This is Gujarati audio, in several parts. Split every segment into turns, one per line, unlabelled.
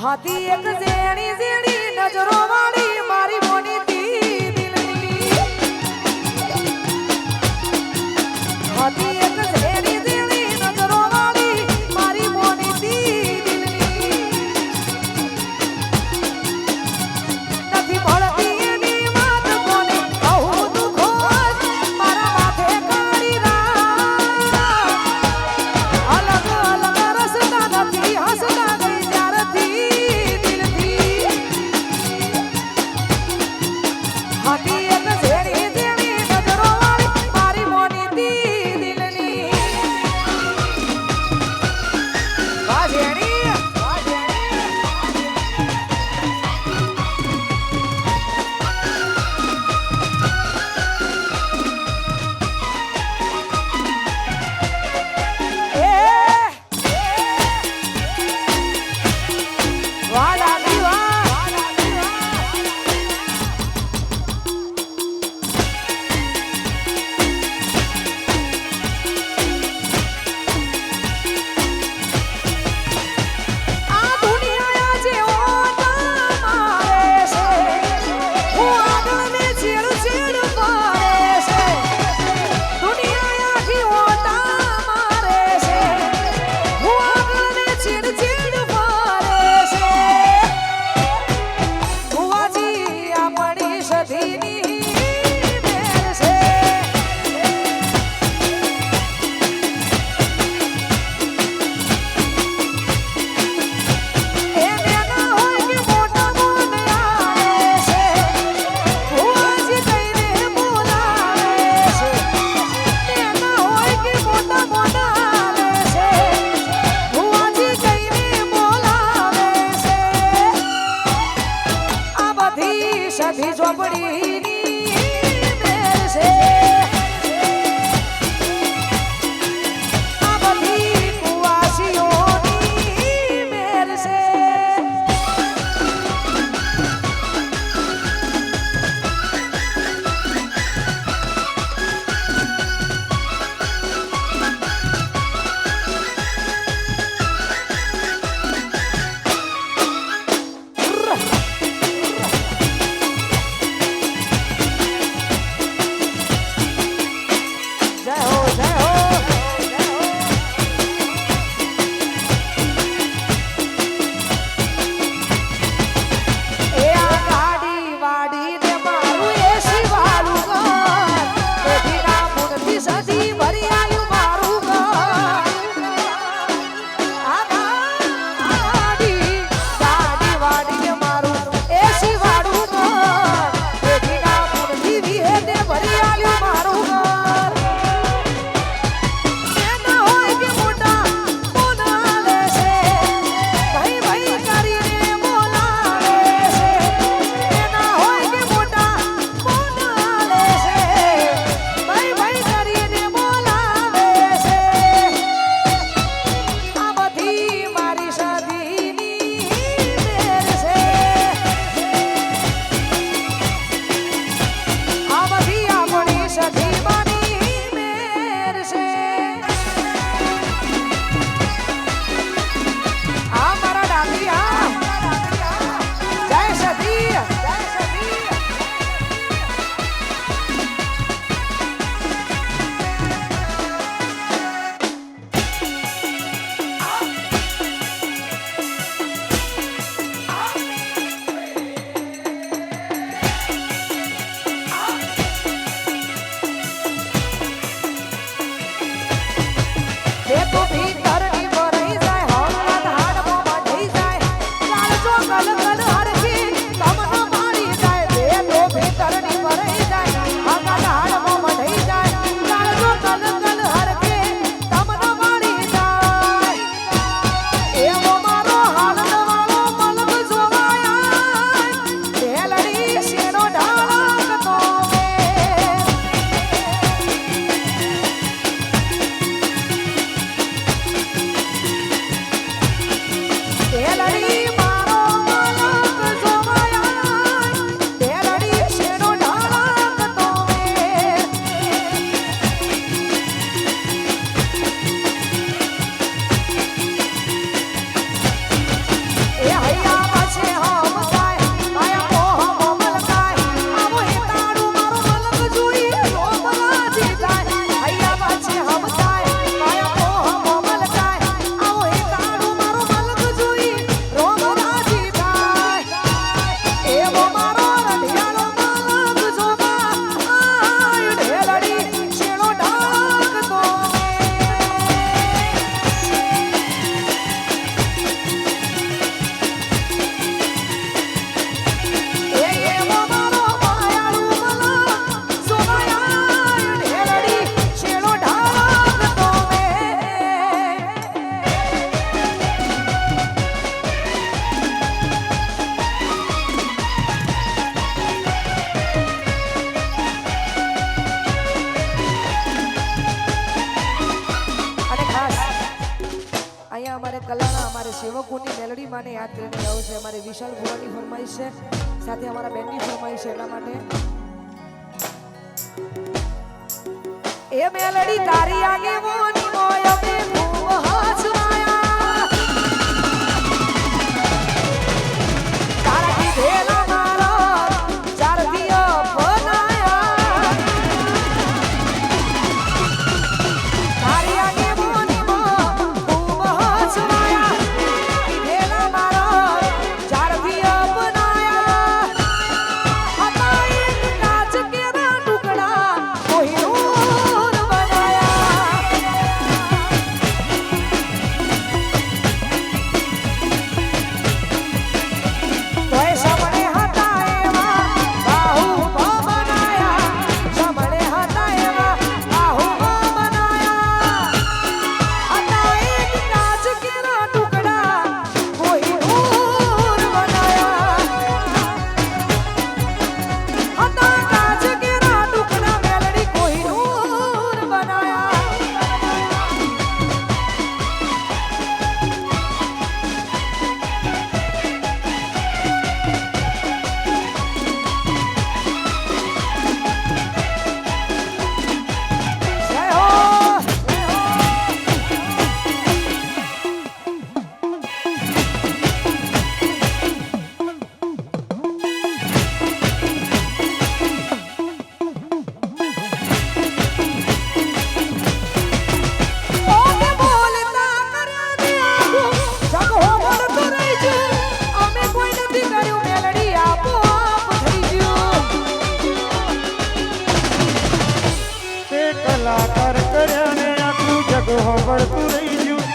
હાથી એક ઝેણી ઝેણી નજરો વાળી મારી મોની દી દિલની હાથી એક ઝેણી ઝેણી નજરો વાળી મારી મોની દી દિલની નથી મળતી એની વાત કોને કહું દુખો મારા માથે કાળી રાત અલગ અલગ રસ્તા નથી હસતા ગઈ ત્યારથી દિલથી હાથી એક ઝેણી ઝેણી નજરો વાળી મારી મોની દી દિલની સેવકોની મેલડી માને યાદ કરીને ગાવું છે. અમારે વિશાલ ભુવાની ફરમાઈશ છે, સાથે અમારા બેનની ફરમાઈશ છે. એટલા માટે એ મેલડી તારી આગેવાની મોય અમે ખૂબ હસવાયા, તારા કીધેલા મારા ચારથી અપનાયા, તારી આગેવાની મોય ખૂબ હસવાયા, કીધેલા મારા ચારથી અપનાયા, હતા એક કાચ કેરા ટુકડા કોઈનું
કલાકાર કર્યા ને આખું જગ હોબળતું રહી ગયું.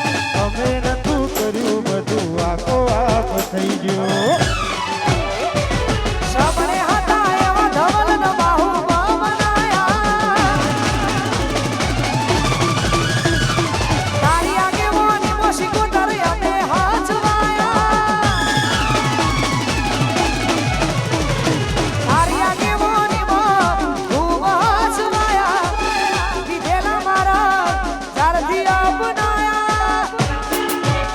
અમે નતું કર્યું બધું આખો આપ થઈ ગયો.
સપને હતા એવા ધવલ બાહુમાં બનાયા, તારી આગેવાની મોશીકો તારે અમે હાચવાયા, તારી આગેવાની ખૂબ હાચવાયા, કીધેલા મારા ચારથી અપનાયા,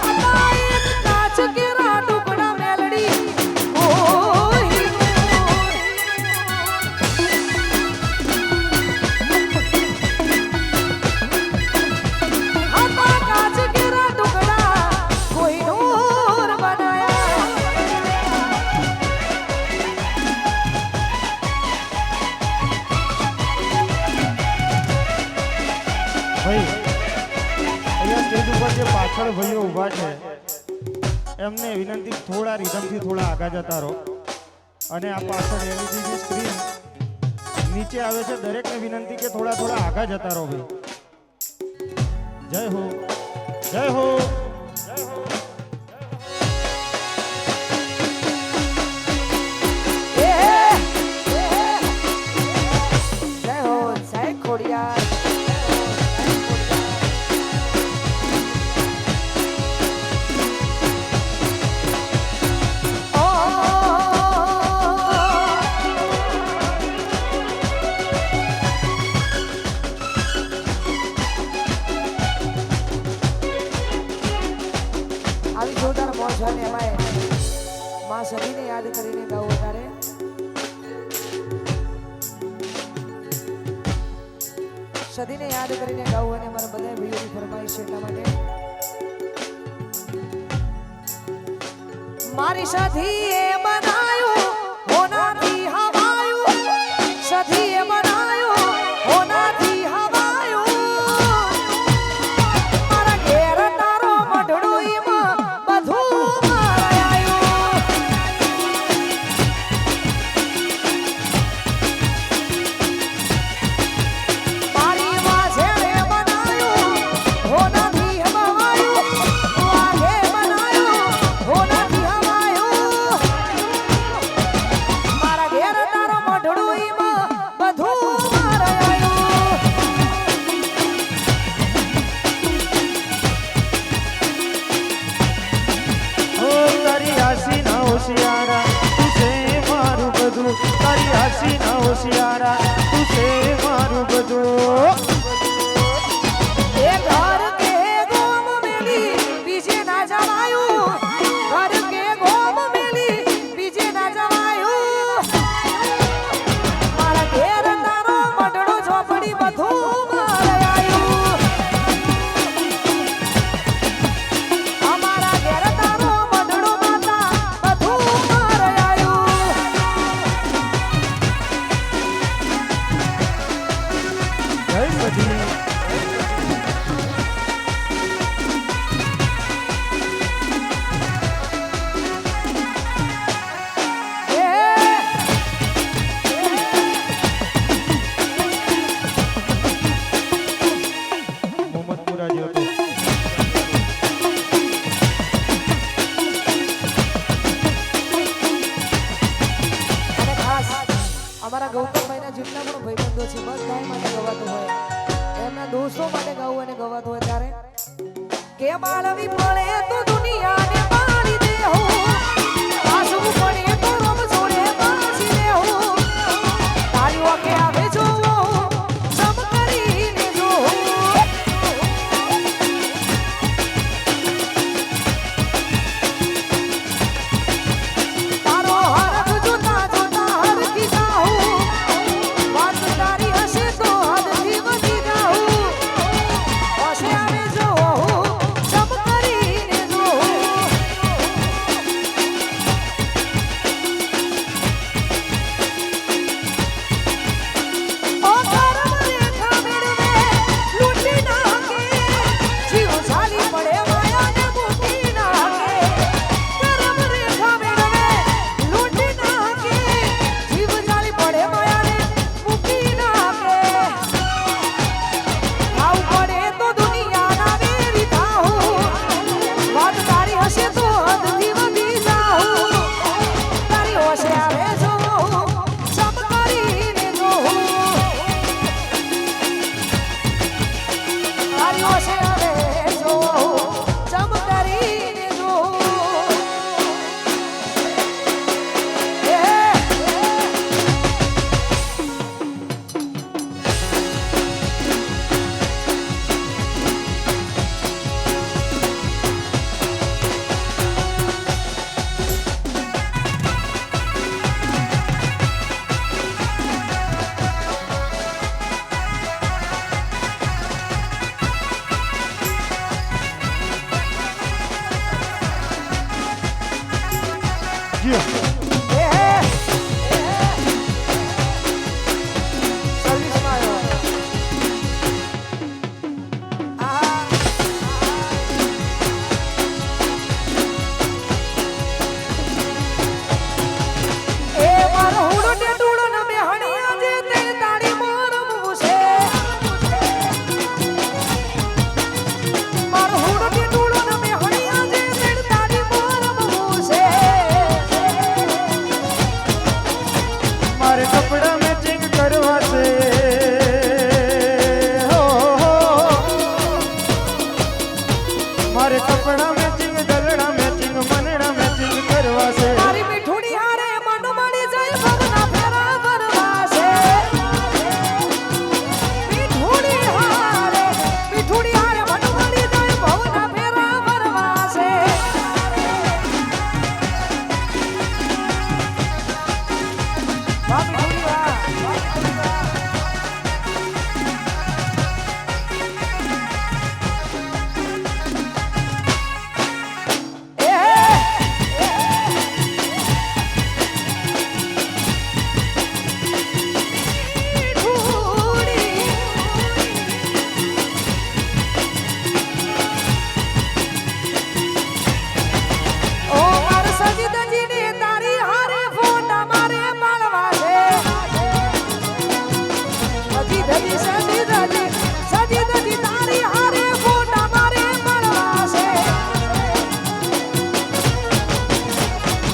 હતા એક કાચ કેરા ટુકડા મેલડી કોઈ હતા કાચ કેરા ટુકડા કોઈ નૂર બનાયા.
ભાઈ અહીંયા સ્ટેજ ઉપર જે પાછળ ભાઈઓ ઊભા છે એમને વિનંતી થોડા રિધમથી થોડા આગળ જતા રહો. અને આ પાછળ એલઈડી ની સ્ક્રીન નીચે આવે છે દરેકને વિનંતી કે થોડા થોડા આગળ જતા રહો ભાઈ. જય હો, જય હો, જય હો.
જય હો સાહેબ ખોડિયાર. આવી જોરદાર મોજ છે ને એમાંય માં સદીને યાદ કરીને ગાવું વધારે. સદીને યાદ કરીને ગાવું અને મારા બધા ભાઈઓની ફરમાઈશ છે. એટલા માટે મારી સધીએ બનાયું હોનાથી હવાયું, સધીએ બનાયું હોનાથી હવાયું, મારા ઘેર તારો મઢડું ઈમાં બધું મારાયું, મારી વાસેણે બનાયું હોનાથી હવાયું, વાઘે બનાયું હોનાથી હવાયું, પછી બધા માટે ગવાતું હોય એમના દોસ્તો માટે ગાવું અને ગવાતું હોય ત્યારે કે માળવી પડે તો દુનિયાને પાડી દે હો આસવું પડે તો રમ છોડે પાછી દે હો તારી ઓકે આવે જો સમ કરીને જો તારો હરખ જોતા જોતા હરખી જાઉં વાત તારી હશે તો હદથી વધી જાઉં હશે આવે જો સમ કરીને જો ઓ કરમ રેખા મેળવે લૂંટી નાખે જીવ ઝાલી પડે માયાને મૂકી નાખે કરમ રેખા મેળવે લૂંટી નાખે જીવ ઝાલી પડે માયાને મૂકી નાખે આવ પડે તો દુનિયાના વેરી થાઉં વાત તારી હશે તો હદથી વધી જાઉં તારી હોશે આવે જો સમ કરીને જો તારી હોશે આવે જો સમ કરીને જો
જીઓ
સર્વિસમાં આવ્યો એ મારો હુડો ટેટુડો ન મે હણિયા જે તે તાળી મોરમું છે મારો હુડો ટેટુડો ન મે હણિયા જે તે તાળી મોરમું છે
મારે કપડા મેચિંગ કરવા છે હો, હો. મારે કપડા મેચિંગ દલડા મેચિંગ મનડા મેચિંગ કરવા છે
મારી મીઠુડી હારે મન મળી જાય ભવના ફેરા ભરવા છે મીઠુડી હારે મન મળી જાય ભવના ફેરા ભરવા છે વાહ મીઠુડી વાહ ઓ માર સજી દજીને તારી હારે ફોટા મારે પાડવા છે સજી દજી તારી હારે ફોટા મારે પાડવા છે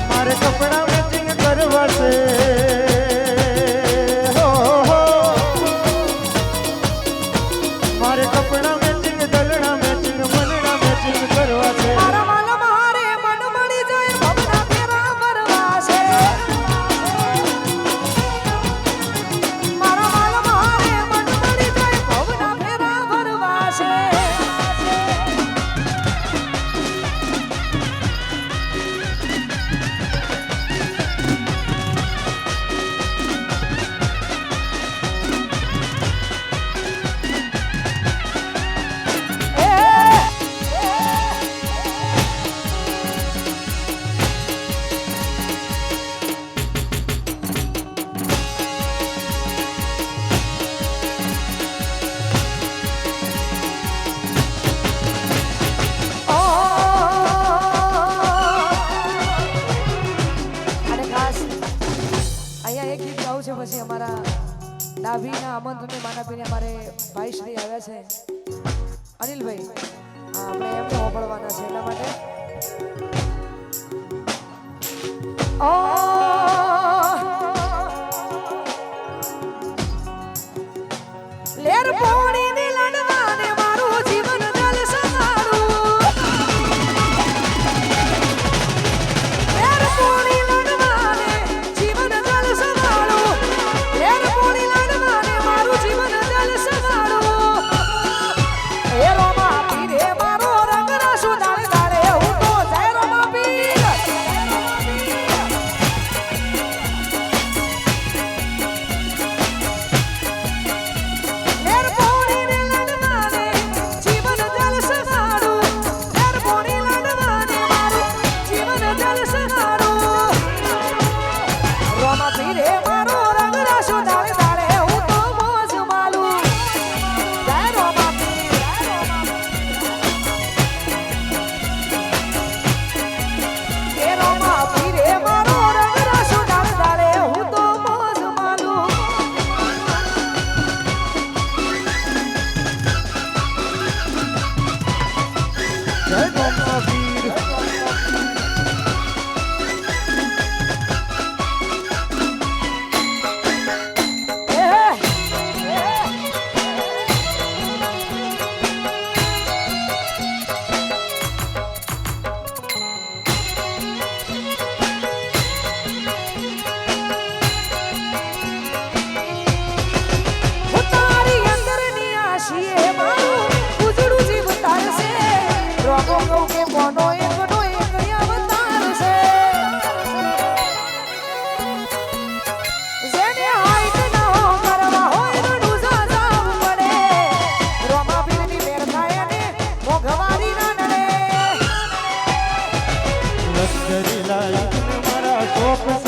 મારે કપડા મેચિંગ કરવા છે હો, હો. મારે કપડા મેચિંગ દલડા મેચિંગ મનડા મેચિંગ કરવા છે
મારા વાલા મારે મન મળી જાય ભવના ફેરા ભરવા છે મારા વાલા મારે મન મળી જાય ભવના ફેરા ભરવા છે પછી અમારા ડાભીના આમંત્રણને માન આપીને અમારે ભાઈ શ્રી આવ્યા છે અનિલભાઈ આપણે એમને હોબળવાના છે એટલા માટે
લાઈફને મારા શોખ